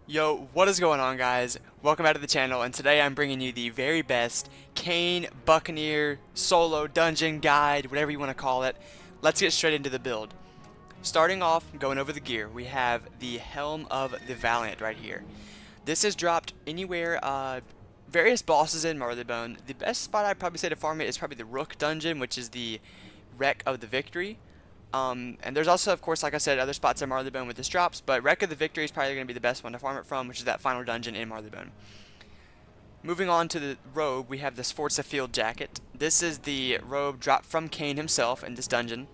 Yo, what is going on, guys? Welcome back to the channel, and today I'm bringing you the very best Kane Buccaneer solo dungeon guide, whatever you want to call it. Let's get straight into the build. Starting off, going over the gear, we have the Helm of the Valiant right here. This is dropped anywhere, various bosses in Marleybone. The best spot I'd probably say to farm it is probably the Rook dungeon, which is the Wreck of the Victory. And there's also, of course, like I said, other spots in Marleybone with this drops, but Wreck of the Victory is probably going to be the best one to farm it from, which is that final dungeon in Marleybone. Moving on to the robe, we have the Sforza Field Jacket. This is the robe dropped from Kane himself in this dungeon.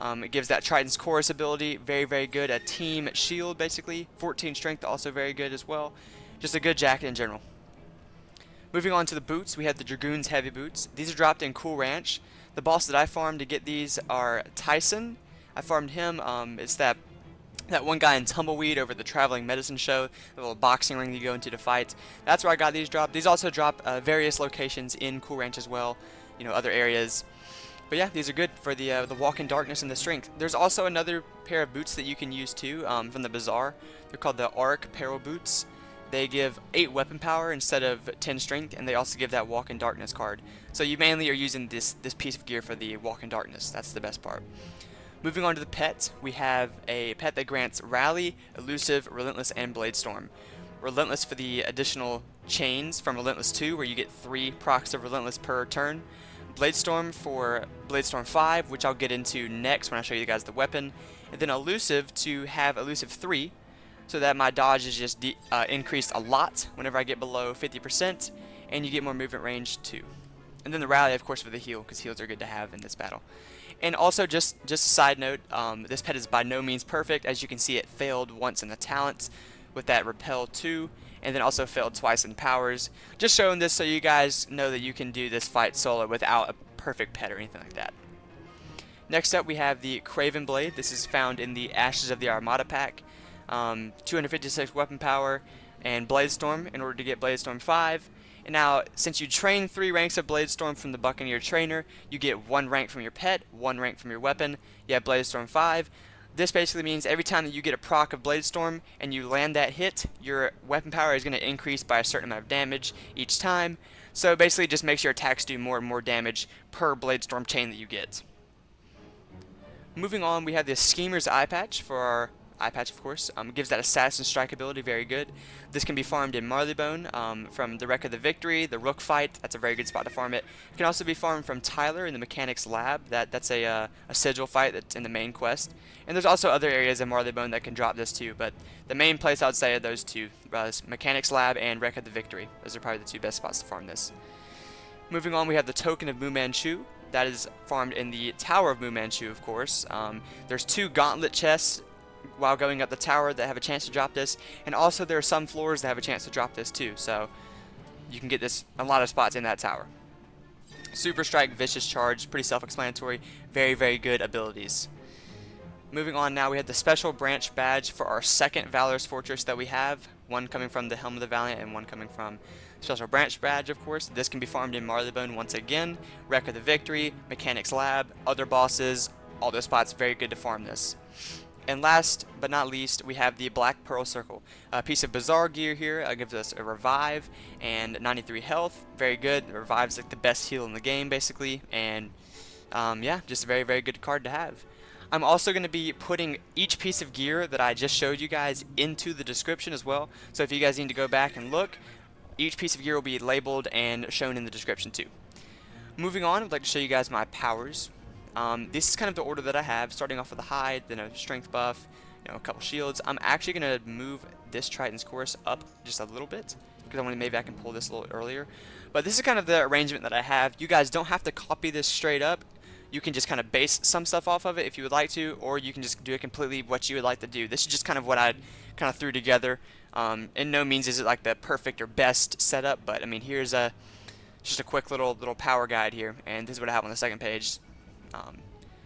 It gives that Triton's Chorus ability, very, very good. A team shield, basically. 14 strength, also very good as well. Just a good jacket in general. Moving on to the boots, we have the Dragoons heavy boots. These are dropped in Cool Ranch. The boss that I farmed to get these are Tyson. I farmed him. It's that one guy in Tumbleweed over the traveling medicine show, the little boxing ring you go into to fight. That's where I got these dropped. These also drop various locations in Cool Ranch as well, other areas. But yeah, these are good for the walk in darkness and the strength. There's also another pair of boots that you can use too from the bazaar. They're called the Arc Peril boots. They give 8 weapon power instead of 10 strength, and they also give that walk in darkness card. So you mainly are using this piece of gear for the walk in darkness. That's the best part. Moving on to the pets, we have a pet that grants Rally, Elusive, Relentless, and Bladestorm. Relentless for the additional chains from Relentless 2, where you get 3 procs of Relentless per turn. Bladestorm for Bladestorm 5, which I'll get into next when I show you guys the weapon. And then Elusive to have Elusive 3, so that my dodge is just increased a lot whenever I get below 50%, and you get more movement range too. And then the Rally, of course, for the heal, because heals are good to have in this battle. And also, just a side note, this pet is by no means perfect. As you can see, it failed once in the talents with that Repel 2, and then also failed twice in powers. Just showing this so you guys know that you can do this fight solo without a perfect pet or anything like that. Next up, we have the Kraven Blade. This is found in the Ashes of the Armada pack. 256 weapon power and Bladestorm in order to get Bladestorm 5. And now, since you train 3 ranks of Bladestorm from the Buccaneer trainer, you get 1 rank from your pet, 1 rank from your weapon. You have Bladestorm 5. This basically means every time that you get a proc of Bladestorm and you land that hit, your weapon power is going to increase by a certain amount of damage each time. So basically, it just makes your attacks do more and more damage per Bladestorm chain that you get. Moving on, we have the Schemer's Eyepatch for our Eyepatch, of course. Gives that Assassin Strike ability, very good. This can be farmed in Marleybone from the Wreck of the Victory, the Rook fight. That's a very good spot to farm it. It can also be farmed from Tyler in the Mechanics Lab. That's a sigil fight that's in the main quest. And there's also other areas in Marleybone that can drop this too, but the main place I would say are those two, Mechanics Lab and Wreck of the Victory. Those are probably the 2 best spots to farm this. Moving on, we have the Token of Manchu. That is farmed in the Tower of Manchu, of course. There's 2 gauntlet chests while going up the tower that have a chance to drop this, and also there are some floors that have a chance to drop this too, so you can get this a lot of spots in that tower. Super Strike, Vicious Charge, pretty self-explanatory, very, very good abilities. Moving on now, we have the Special Branch Badge for our second Valorous Fortress that we have, one coming from the Helm of the Valiant and one coming from Special Branch Badge, of course. This can be farmed in Marleybone once again, Wreck of the Victory, Mechanics Lab, other bosses, all those spots, very good to farm this. And last but not least, we have the Black Pearl Circle. A piece of Bazaar gear here gives us a Revive and 93 health. Very good. The Revive's like the best heal in the game, basically. And yeah, just a very, very good card to have. I'm also going to be putting each piece of gear that I just showed you guys into the description as well. So if you guys need to go back and look, each piece of gear will be labeled and shown in the description too. Moving on, I'd like to show you guys my powers. This is kind of the order that I have, starting off with a hide, then a strength buff, a couple shields. I'm actually going to move this Triton's Chorus up just a little bit, because maybe I can pull this a little earlier. But this is kind of the arrangement that I have. You guys don't have to copy this straight up. You can just kind of base some stuff off of it if you would like to, or you can just do it completely what you would like to do. This is just kind of what I kind of threw together. In no means is it like the perfect or best setup, but I mean, here's just a quick little power guide here, and this is what I have on the second page.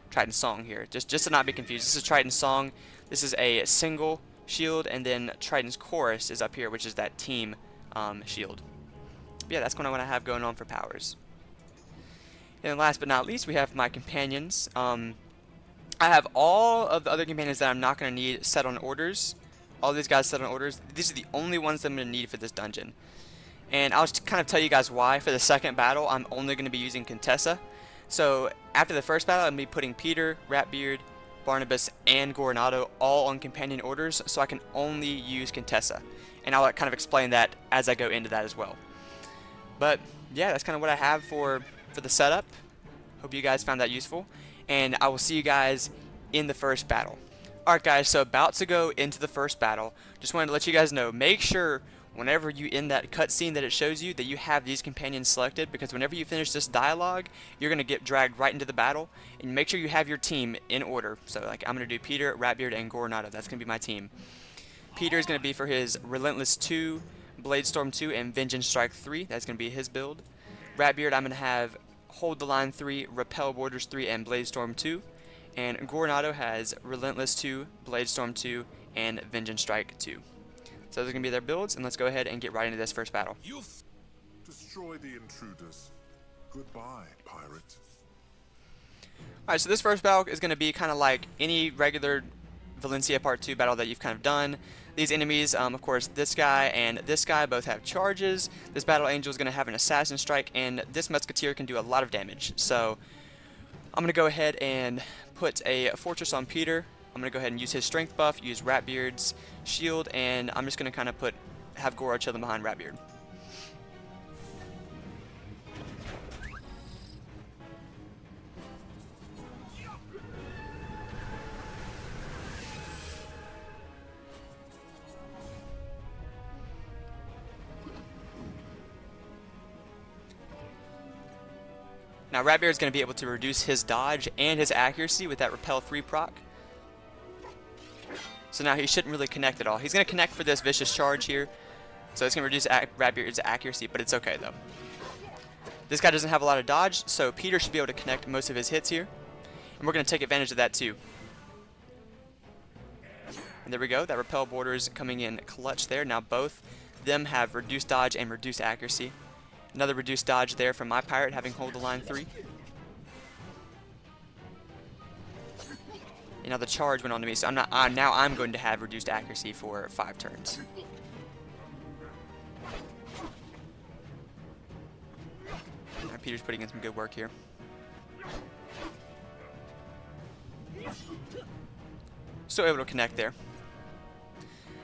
Triton's Song here, just to not be confused. This is Triton's Song. This is a single shield, and then Triton's Chorus is up here, which is that team shield. But yeah, that's kind of what I have going on for powers. And last but not least, we have my companions. I have all of the other companions that I'm not going to need set on orders. All these guys set on orders. These are the only ones that I'm going to need for this dungeon. And I'll just kind of tell you guys why. For the second battle, I'm only going to be using Contessa. So after the first battle, I'm going to be putting Peter, Ratbeard, Barnabas, and Goronado all on companion orders, so I can only use Contessa. And I'll kind of explain that as I go into that as well. But yeah, that's kind of what I have for the setup. Hope you guys found that useful. And I will see you guys in the first battle. Alright guys, so about to go into the first battle. Just wanted to let you guys know, make sure whenever you in that cutscene that it shows you that you have these companions selected, because whenever you finish this dialogue, you're going to get dragged right into the battle, and make sure you have your team in order. So like I'm going to do Peter, Ratbeard, and Goronado. That's going to be my team. Peter is going to be for his Relentless 2, Bladestorm 2, and Vengeance Strike 3. That's going to be his build. Ratbeard, I'm going to have Hold the Line 3, Repel Borders 3, and Bladestorm 2. And Goronado has Relentless 2, Bladestorm 2, and Vengeance Strike 2. So those are going to be their builds, and let's go ahead and get right into this first battle. Destroy the intruders. Goodbye, pirate. Alright, so this first battle is going to be kind of like any regular Valencia Part 2 battle that you've kind of done. These enemies, of course, this guy and this guy both have charges. This Battle Angel is going to have an Assassin Strike, and this Musketeer can do a lot of damage. So I'm going to go ahead and put a Fortress on Peter. I'm going to go ahead and use his strength buff, use Ratbeard's shield, and I'm just going to kind of have Goro chilling behind Ratbeard. Now Ratbeard is going to be able to reduce his dodge and his accuracy with that Repel 3 proc. So now he shouldn't really connect at all. He's going to connect for this Vicious Charge here. So it's going to reduce Ratbeard's accuracy, but it's okay though. This guy doesn't have a lot of dodge, so Peter should be able to connect most of his hits here. And we're going to take advantage of that too. And there we go. That Repel Border is coming in clutch there. Now both them have reduced dodge and reduced accuracy. Another reduced dodge there from my pirate having Hold the Line 3. And now the charge went on to me, so now I'm going to have reduced accuracy for 5 turns. Now Peter's putting in some good work here. Still able to connect there.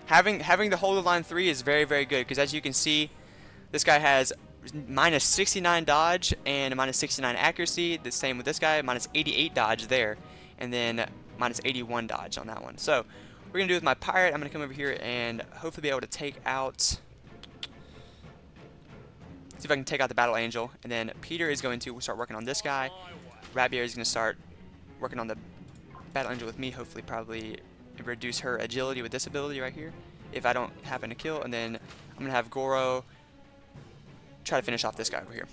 Having the Hold the Line 3 is very, very good, because as you can see, this guy has minus 69 dodge and minus 69 accuracy. The same with this guy, minus 88 dodge there, and then minus 81 dodge on that one. So we're gonna do with my pirate. I'm gonna come over here and hopefully be able to take out. See if I can take out the Battle Angel, and then Peter is going to start working on this guy. Ratbeard is gonna start working on the Battle Angel with me. Hopefully, probably reduce her agility with this ability right here, if I don't happen to kill. And then I'm gonna have Goro try to finish off this guy over here.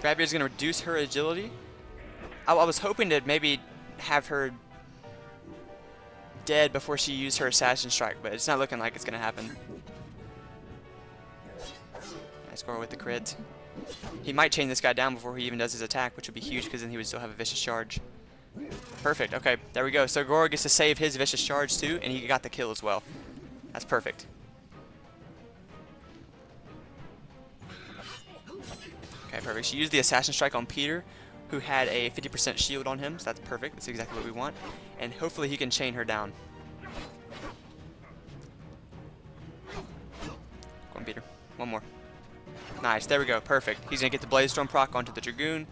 Ratbeard is going to reduce her agility. I was hoping to maybe have her dead before she used her Assassin Strike, but it's not looking like it's going to happen. Nice score with the crit. He might chain this guy down before he even does his attack, which would be huge because then he would still have a Vicious Charge. Perfect. Okay, there we go. So Goro gets to save his Vicious Charge too, and he got the kill as well. That's perfect. Okay, perfect. She used the Assassin Strike on Peter, who had a 50% shield on him, so that's perfect. That's exactly what we want. And hopefully he can chain her down. Go on, Peter. One more. Nice, there we go. Perfect. He's going to get the Bladestorm proc onto the Dragoon.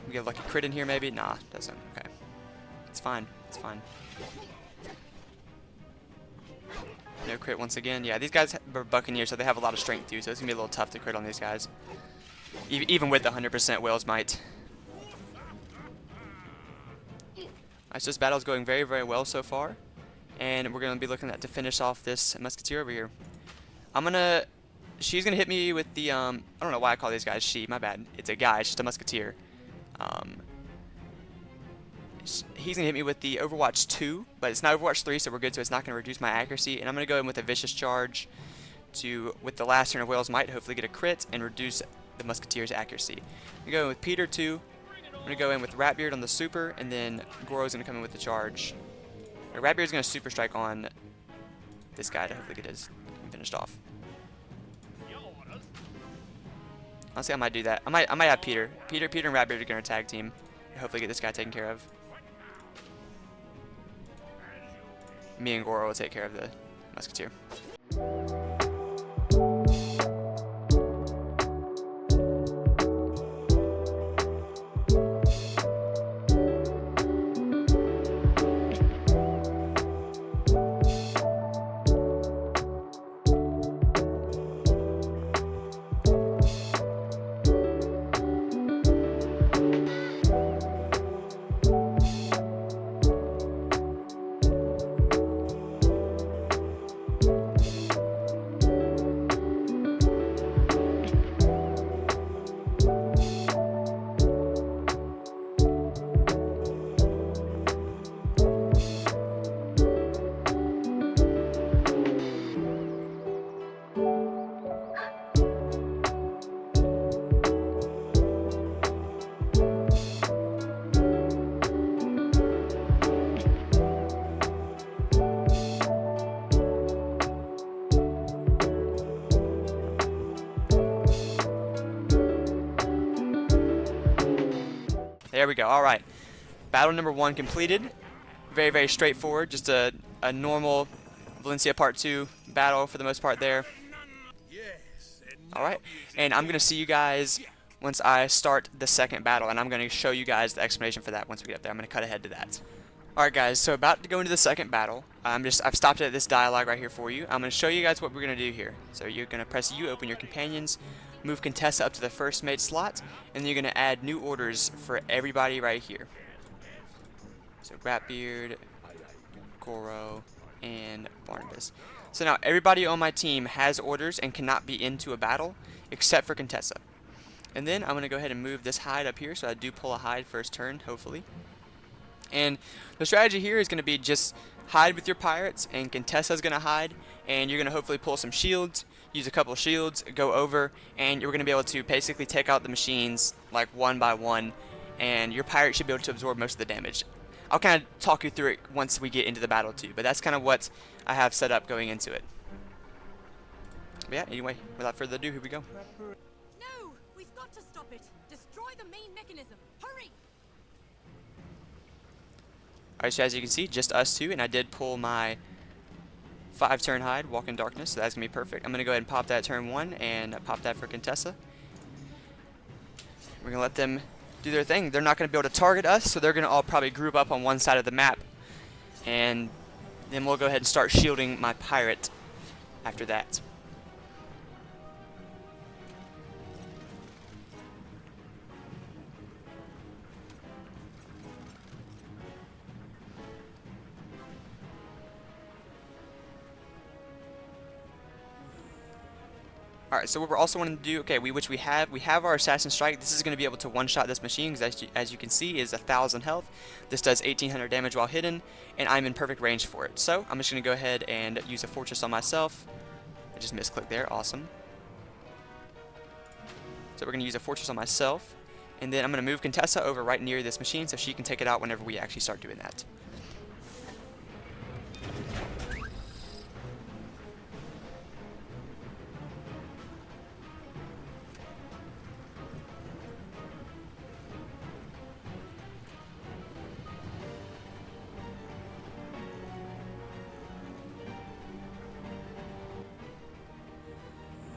We get a lucky crit in here, maybe? Nah, doesn't. Okay. It's fine. It's fine. No crit once again. Yeah, these guys are Buccaneers, so they have a lot of strength too, so it's going to be a little tough to crit on these guys. Even with the 100% Whale's Might. Alright, so this battle is going very, very well so far. And we're going to be looking at to finish off this musketeer over here. She's going to hit me with the, I don't know why I call these guys she, my bad. It's a guy, it's just a musketeer. He's going to hit me with the Overwatch 2, but it's not Overwatch 3, so we're good, so it's not going to reduce my accuracy. And I'm going to go in with a Vicious Charge to, with the last turn of Whale's Might, hopefully get a crit and reduce the musketeer's accuracy. I'm going to go in with Peter 2. I'm going to go in with Ratbeard on the super, and then Goro's going to come in with the charge. Ratbeard's going to super strike on this guy to hopefully get his finished off. Honestly, I might do that. I might have Peter. Peter and Ratbeard are going to tag team and hopefully get this guy taken care of. Me and Goro will take care of the musketeer. There we go. All right. Battle number 1 completed. Very, very straightforward. Just a normal Valencia Part 2 battle for the most part there. All right. And I'm going to see you guys once I start the second battle, and I'm going to show you guys the explanation for that once we get up there. I'm going to cut ahead to that. All right, guys. So about to go into the second battle. I've stopped at this dialogue right here for you. I'm going to show you guys what we're going to do here. So you're going to press U, open your companions, move Contessa up to the first mate slot, and then you're going to add new orders for everybody right here. So Ratbeard, Goro, and Barnabas. So now everybody on my team has orders and cannot be into a battle except for Contessa. And then I'm going to go ahead and move this hide up here, so I do pull a hide first turn, hopefully. And the strategy here is going to be just hide with your pirates, and Contessa's going to hide, and you're going to hopefully pull some shields, use a couple of shields, go over, and you're going to be able to basically take out the machines like one by one, and your pirate should be able to absorb most of the damage. I'll kind of talk you through it once we get into the battle too, but that's kind of what I have set up going into it. But yeah, anyway, without further ado, here we go. No, we've got to stop it. Destroy the main mechanism. Hurry! Alright, so as you can see, just us two, and I did pull my 5-turn hide, Walk in Darkness, so that's going to be perfect. I'm going to go ahead and pop that turn 1, and pop that for Contessa. We're going to let them do their thing. They're not going to be able to target us, so they're going to all probably group up on one side of the map, and then we'll go ahead and start shielding my pirate after that. Alright, so what we're also wanting to do, okay, we have our Assassin Strike. This is going to be able to one-shot this machine, because as you can see, is 1,000 health. This does 1,800 damage while hidden, and I'm in perfect range for it. So, I'm just going to go ahead and use a Fortress on myself. I just misclicked there, awesome. So we're going to use a Fortress on myself, and then I'm going to move Contessa over right near this machine so she can take it out whenever we actually start doing that.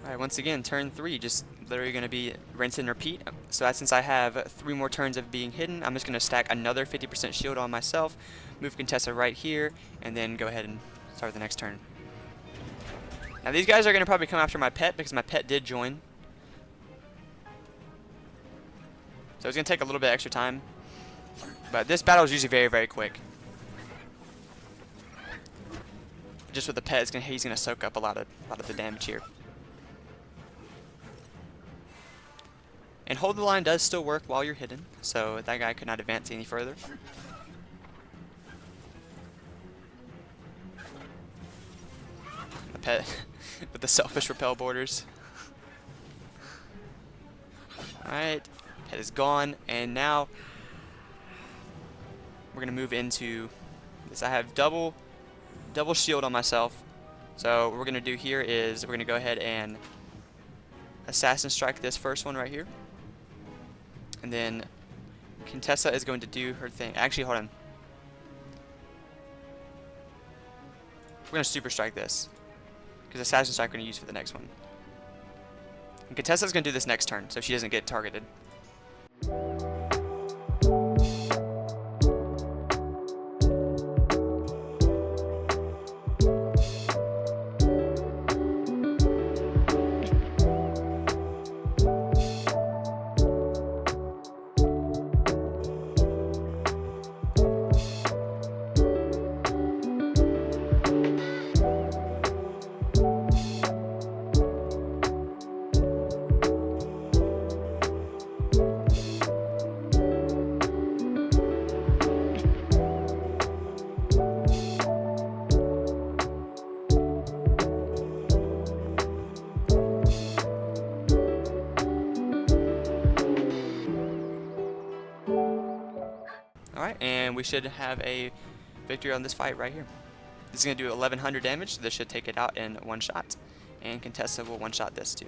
Alright, once again, turn 3, just literally going to be rinse and repeat. So since I have 3 more turns of being hidden, I'm just going to stack another 50% shield on myself, move Contessa right here, and then go ahead and start the next turn. Now these guys are going to probably come after my pet, because my pet did join. So it's going to take a little bit extra time. But this battle is usually very, very quick. just with the pet, he's gonna soak up a lot of the damage here. And hold the line does still work while you're hidden, so that guy could not advance any further. The pet with the selfish repel borders. Alright, pet is gone, and now we're gonna move into this. I have double shield on myself. So what we're gonna do here is we're gonna go ahead and assassin strike this first one right here. And then Contessa is going to do her thing. Actually, hold on. We're going to super strike this, because Assassin Strike we're going to use for the next one. And Contessa's going to do this next turn, so she doesn't get targeted. Alright, and we should have a victory on this fight right here. This is going to do 1100 damage, so this should take it out in one shot. And Contessa will one-shot this too.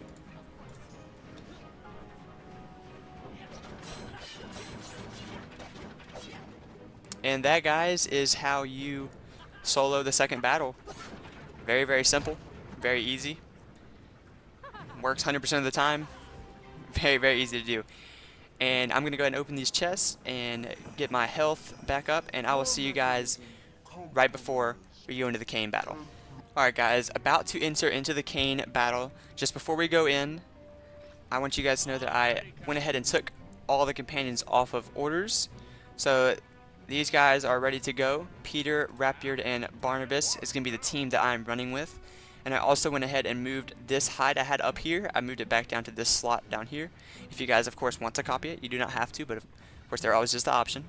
And that, guys, is how you solo the second battle. Very, very simple. Very easy. Works 100% of the time. Very, very easy to do. And I'm going to go ahead and open these chests and get my health back up, and I will see you guys right before we go into the Kane battle. Alright guys, about to enter into the Kane battle. Just before we go in, I want you guys to know that I went ahead and took all the companions off of orders. So these guys are ready to go. Peter, Rapbeard, and Barnabas is going to be the team that I'm running with. And I also went ahead and moved this hide I had up here. I moved it back down to this slot down here. If you guys, of course, want to copy it, you do not have to, but of course, they're always just the option.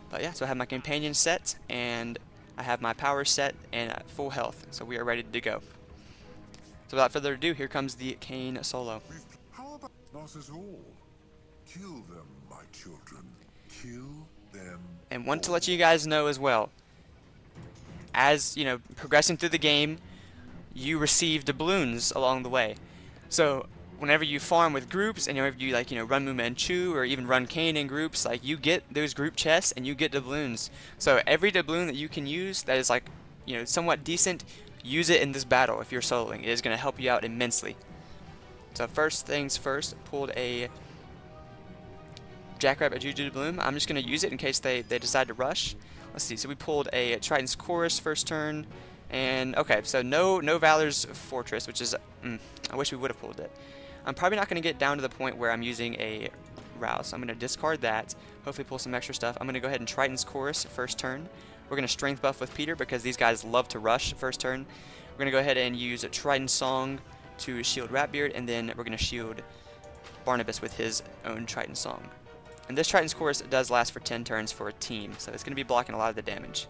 But yeah, so I have my companion set, and I have my power set, and full health. So we are ready to go. So without further ado, here comes the Kane Solo. How about not at all? Kill them, my children. Kill them. And want to let you guys know as well, as you know, progressing through the game, you receive doubloons along the way. So whenever you farm with groups, and whenever you run Manchu or even run Kane in groups, like, you get those group chests and you get doubloons. So every doubloon that you can use that is somewhat decent, use it in this battle if you're soloing. It is going to help you out immensely. So first things first, pulled a Jackrabbit Juju doubloon. I'm just going to use it in case they decide to rush. Let's see. So we pulled a Triton's Chorus first turn. And okay, so no Valor's Fortress, which is I wish we would have pulled it. I'm probably not going to get down to the point where I'm using a Rouse, so I'm going to discard that, hopefully pull some extra stuff. I'm going to go ahead and Triton's Chorus first turn. We're going to Strength buff with Peter because these guys love to rush first turn. We're going to go ahead and use a Triton Song to shield Rapbeard, and then we're going to shield Barnabas with his own Triton Song. And this Triton's Chorus does last for 10 turns for a team, so it's going to be blocking a lot of the damage.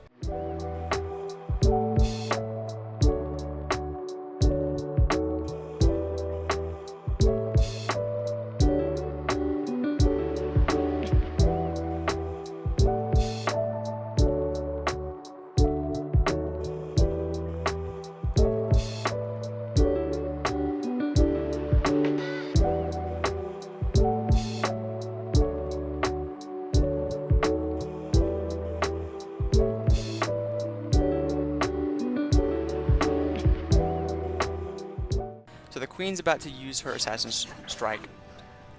So the Queen's about to use her Assassin's Strike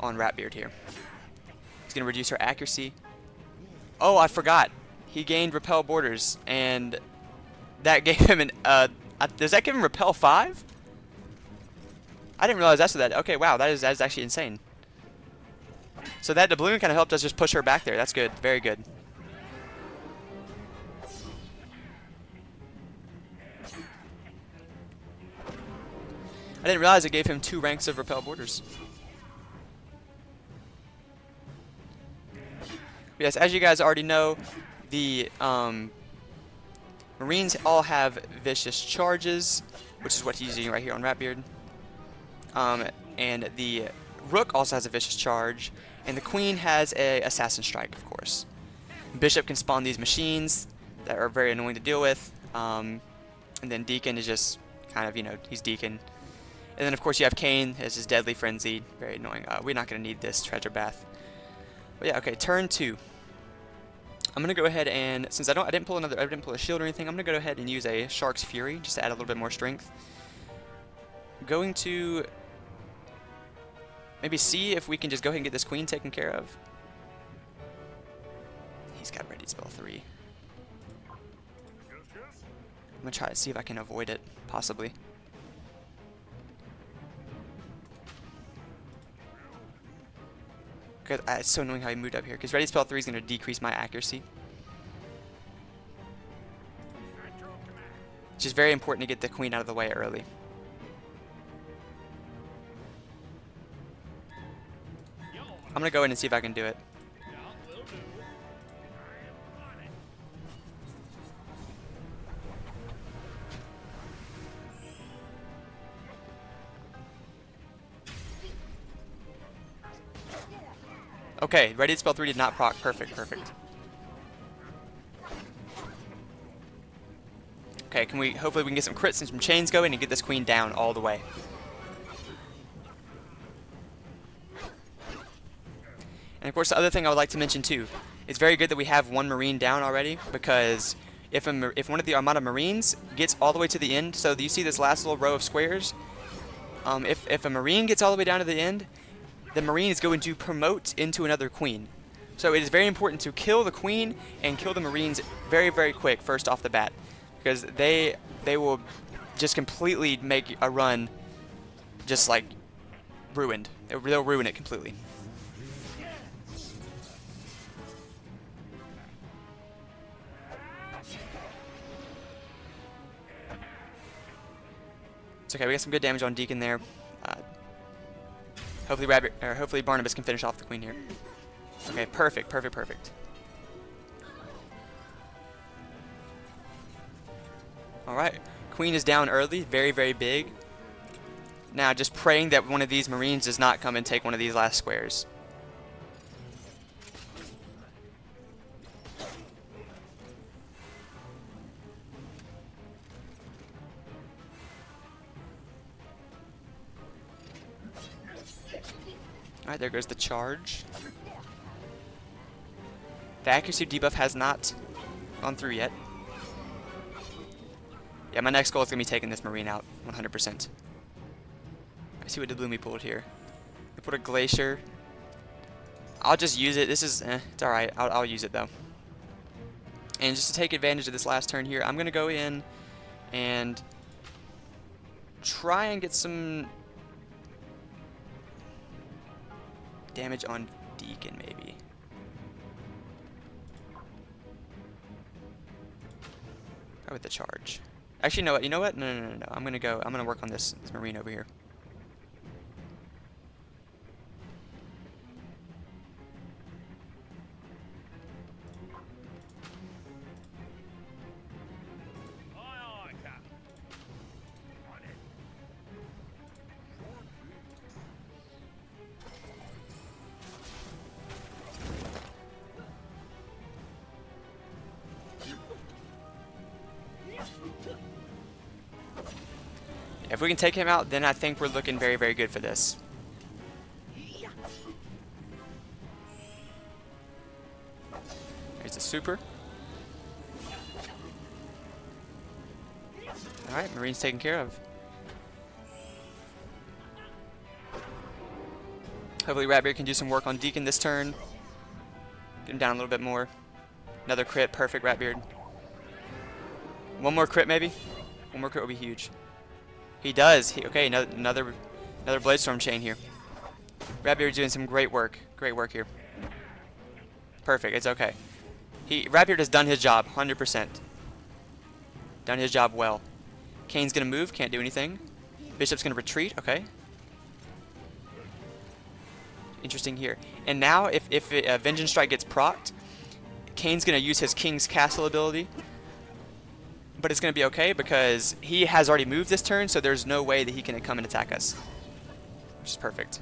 on Rapbeard here. It's going to reduce her accuracy. Oh, I forgot. He gained Repel Borders, and that gave him an... does that give him Repel 5? I didn't realize that's what that... Okay, wow, that is actually insane. So that doubloon kind of helped us just push her back there. That's good. Very good. I didn't realize it gave him 2 ranks of repel borders. Yes, as you guys already know, the Marines all have vicious charges, which is what he's using right here on Ratbeard. And the Rook also has a vicious charge, and the Queen has a Assassin Strike, of course. Bishop can spawn these machines that are very annoying to deal with, and then Deacon is just kind of, you know, he's Deacon. And then of course you have Kane as his Deadly Frenzy, very annoying. We're not going to need this Treasure Bath. But yeah, okay, turn 2. I'm gonna go ahead and, since I didn't pull a shield or anything, I'm gonna go ahead and use a Shark's Fury just to add a little bit more strength. Going to maybe see if we can just go ahead and get this Queen taken care of. He's got ready spell 3. I'm gonna try to see if I can avoid it, possibly. Because it's so annoying how he moved up here. Because ready spell 3 is going to decrease my accuracy. Which is very important to get the Queen out of the way early. I'm going to go in and see if I can do it. Okay, ready spell 3 did not proc. Perfect, perfect. Okay, hopefully we can get some crits and some chains going and get this Queen down all the way. And of course the other thing I would like to mention too, it's very good that we have 1 Marine down already, because if one of the Armada Marines gets all the way to the end, so you see this last little row of squares, if a Marine gets all the way down to the end, the Marine is going to promote into another Queen. So it is very important to kill the Queen and kill the Marines very, very quick first off the bat, because they will just completely make a run just like ruined. They'll ruin it completely. It's okay, we got some good damage on Deacon there. Hopefully Barnabas can finish off the Queen here. Okay, perfect, perfect, perfect. Alright, Queen is down early, very, very big. Now just praying that one of these Marines does not come and take one of these last squares. Alright, there goes the charge. The accuracy debuff has not gone through yet. Yeah, my next goal is going to be taking this Marine out, 100%. I see what Doblumi pulled here. We put a Glacier. I'll just use it. This is, it's alright. I'll use it though. And just to take advantage of this last turn here, I'm going to go in and try and get some damage on Deacon, maybe. Go with the charge. Actually, no. You know what? No. I'm gonna work on this Marine over here. If we can take him out, then I think we're looking very, very good for this. There's the super. Alright, Marine's taken care of. Hopefully Ratbeard can do some work on Deacon this turn. Get him down a little bit more. Another crit, perfect Ratbeard. One more crit maybe? One more crit would be huge. He does. Okay, another Bladestorm chain here. Ratbeard's doing some great work. Great work here. Perfect. It's okay. Ratbeard has done his job, 100%. Done his job well. Kane's gonna move, can't do anything. Bishop's gonna retreat, okay. Interesting here. And now, if Vengeance Strike gets procced, Kane's gonna use his King's Castle ability. But it's gonna be okay because he has already moved this turn, so there's no way that he can come and attack us. Which is perfect.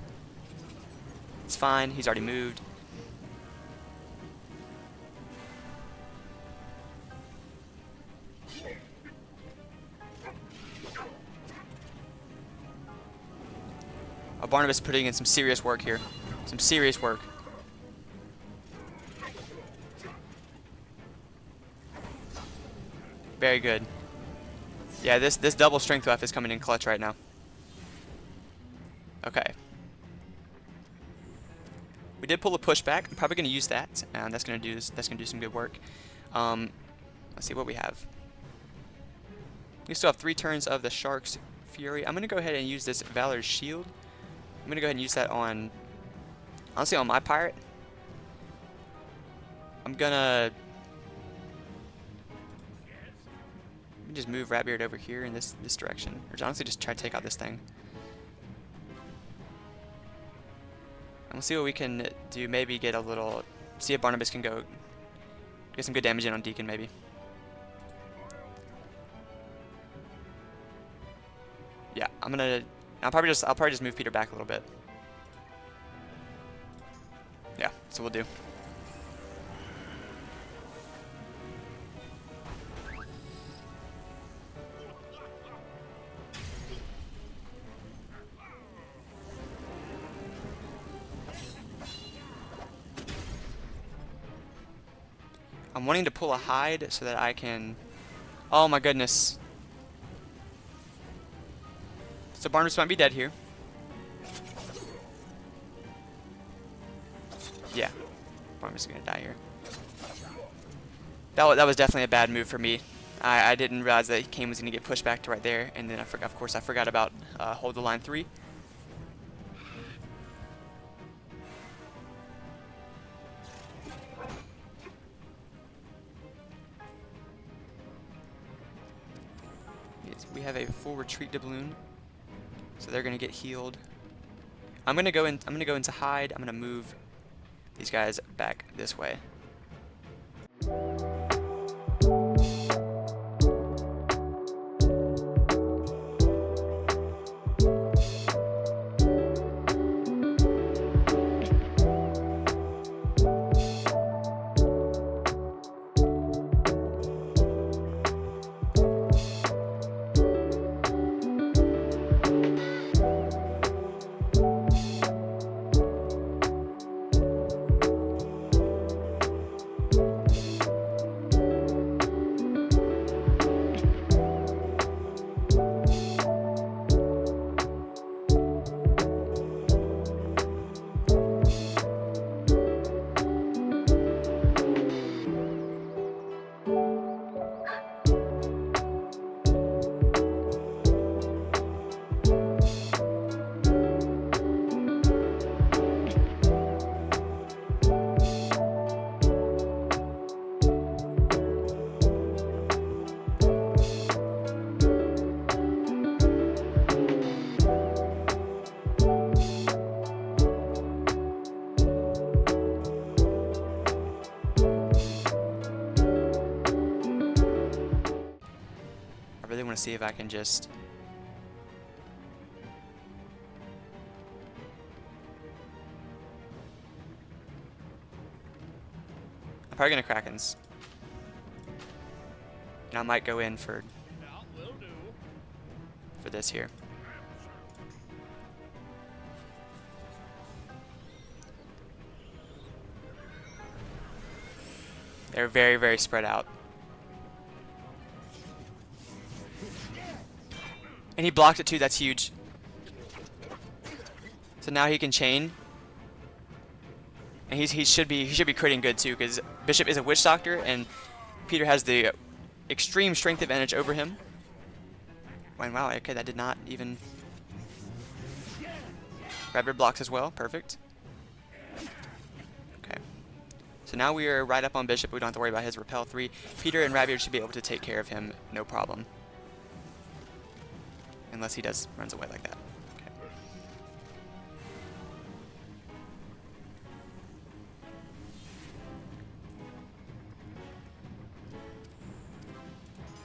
It's fine, he's already moved. Barnabas putting in some serious work here. Some serious work. Very good. Yeah, this double strength buff is coming in clutch right now. Okay. We did pull a pushback. I'm probably going to use that, and that's going to do some good work. Let's see what we have. We still have 3 turns of the Shark's Fury. I'm going to go ahead and use this Valor's Shield. I'm going to go ahead and use that on, honestly, on my pirate. I'm going to just move Ratbeard over here in this direction. Or honestly, just try to take out this thing. And we'll see what we can do. Maybe get a little, see if Barnabas can go get some good damage in on Deacon, maybe. Yeah, I'll probably just move Peter back a little bit. Yeah, so we'll do. I'm wanting to pull a hide so that I can... Oh my goodness. So Barnabas might be dead here. Yeah. Barnabas is going to die here. That was definitely a bad move for me. I didn't realize that Kane was going to get pushed back to right there. And then, of course, I forgot about hold the line 3. We have a full retreat doubloon, so they're gonna get healed. I'm gonna go into hide. I'm gonna move these guys back this way. To see if I can just I'm probably gonna Krakens, and I might go in for this here. They're very, very spread out. And he blocked it too, that's huge. So now he can chain. And he should be critting good too, because Bishop is a Witch Doctor and Peter has the extreme strength advantage over him. And wow, okay, that did not even... Redbird blocks as well, perfect. Okay. So now we are right up on Bishop, we don't have to worry about his Repel 3. Peter and Rabier should be able to take care of him, no problem. unless he runs away like that. Okay.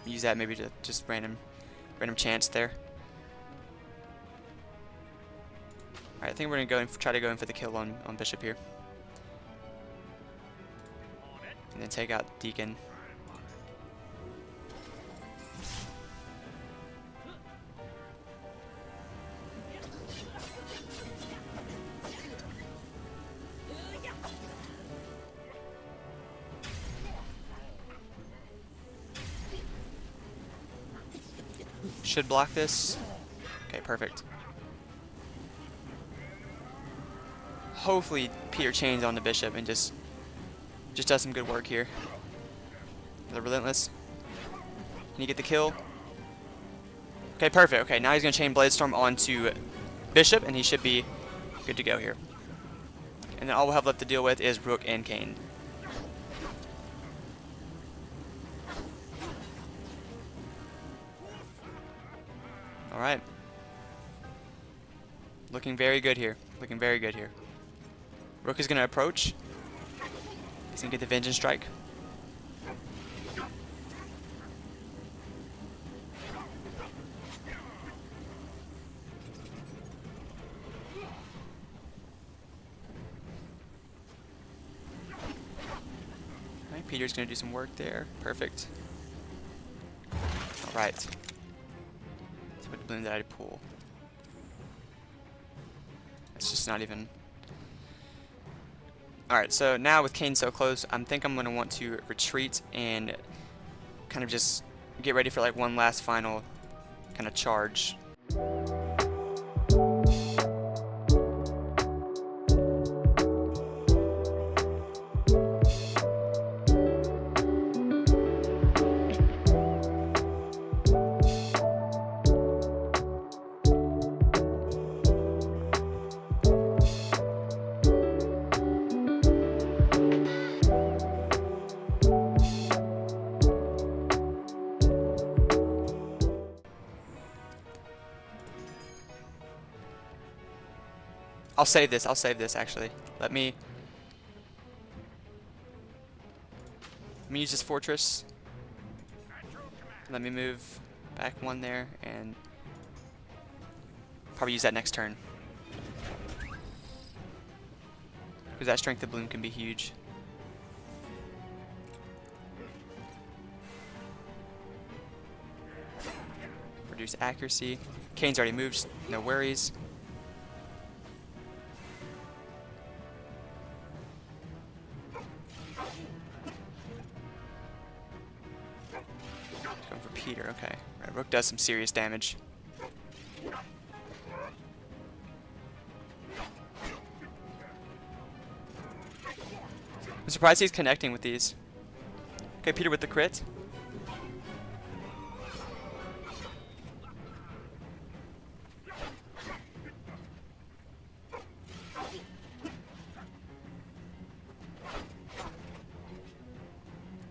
Use that maybe to just random chance there. Alright, I think we're gonna go and try to go in for the kill on Bishop here. And then take out Deacon. Should block this. Okay, perfect. Hopefully Pear chains on the Bishop and just does some good work here. The Relentless. Can you get the kill? Okay, perfect. Okay, now he's going to chain Bladestorm onto Bishop, and he should be good to go here. And then all we'll have left to deal with is Rook and Kane. Alright. Looking very good here. Looking very good here. Rook is going to approach. He's going to get the Vengeance Strike. Alright, Peter's going to do some work there. Perfect. Alright. So what bloom did I pull? It's just not even... Alright, so now with Kane so close, I think I'm going to want to retreat and kind of just get ready for like one last final kind of charge. I'll save this actually. Let me use this fortress. Let me move back one there and probably use that next turn. Because that strength of bloom can be huge. Reduce accuracy. Kane's already moved, no worries. Peter, okay. Right, Rook does some serious damage. I'm surprised he's connecting with these. Okay, Peter with the crit.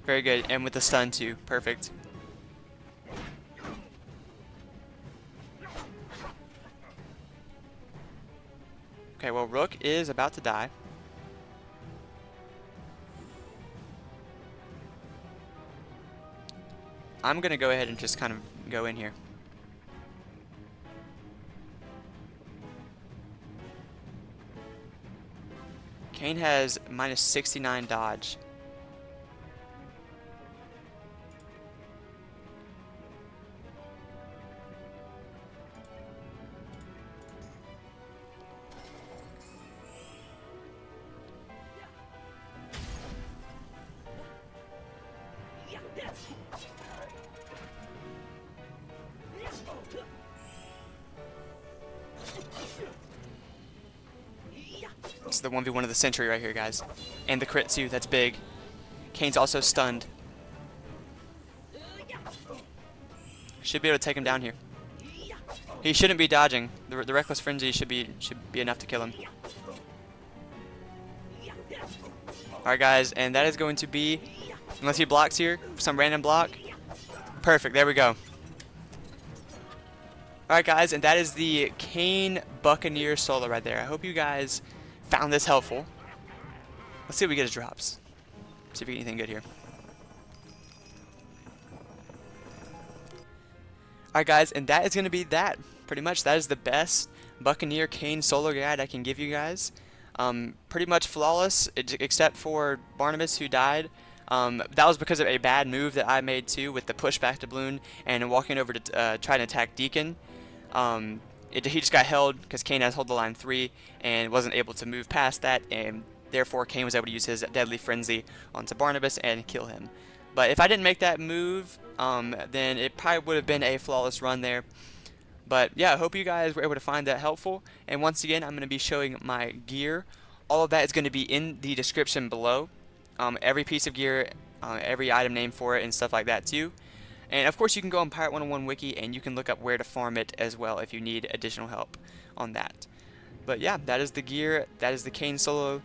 Very good, and with the stun too. Perfect. Okay, well, Rook is about to die. I'm going to go ahead and just kind of go in here. Kane has minus 69 dodge. This is the 1v1 of the century right here, guys. And the crit too, that's big. Kane's also stunned. Should be able to take him down here. He shouldn't be dodging. The Reckless Frenzy should be enough to kill him. Alright guys, and that is going to be, unless he blocks here, some random block. Perfect, there we go. Alright guys, and that is the Kane Buccaneer solo right there. I hope you guys found this helpful. Let's see what we get as drops. See if we get anything good here. Alright guys, and that is going to be that. Pretty much that is the best Buccaneer Kane solo guide I can give you guys. Pretty much flawless, except for Barnabas, who died. That was because of a bad move that I made too, with the pushback to balloon and walking over to try to attack Deacon. He just got held because Kane has hold the line 3 and wasn't able to move past that, and therefore Kane was able to use his deadly frenzy onto Barnabas and kill him. But if I didn't make that move, then it probably would have been a flawless run there. But yeah, I hope you guys were able to find that helpful. And once again, I'm going to be showing my gear. All of that is going to be in the description below. Every piece of gear, every item name for it, and stuff like that too. And of course, you can go on Pirate101 wiki and you can look up where to farm it as well if you need additional help on that. But yeah, that is the gear. That is the Kane Solo.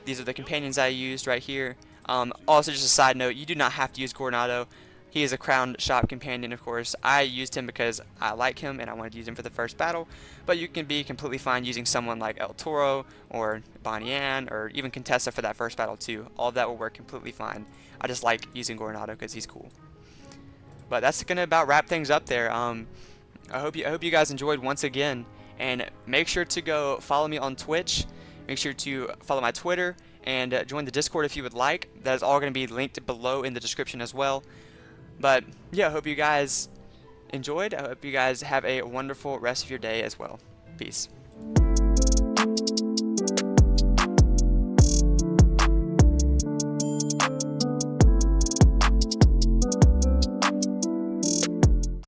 These are the companions I used right here. Also, just a side note, you do not have to use Coronado. He is a crowned shop companion, of course. I used him because I like him and I wanted to use him for the first battle. But you can be completely fine using someone like El Toro or Bonnie or even Contessa for that first battle too. All of that will work completely fine. I just like using Coronado because he's cool. But that's gonna about wrap things up there. I hope you guys enjoyed once again, and make sure to go follow me on Twitch. Make sure to follow my Twitter and join the Discord if you would like. That is all going to be linked below in the description as well. But yeah, I hope you guys enjoyed. I hope you guys have a wonderful rest of your day as well. Peace.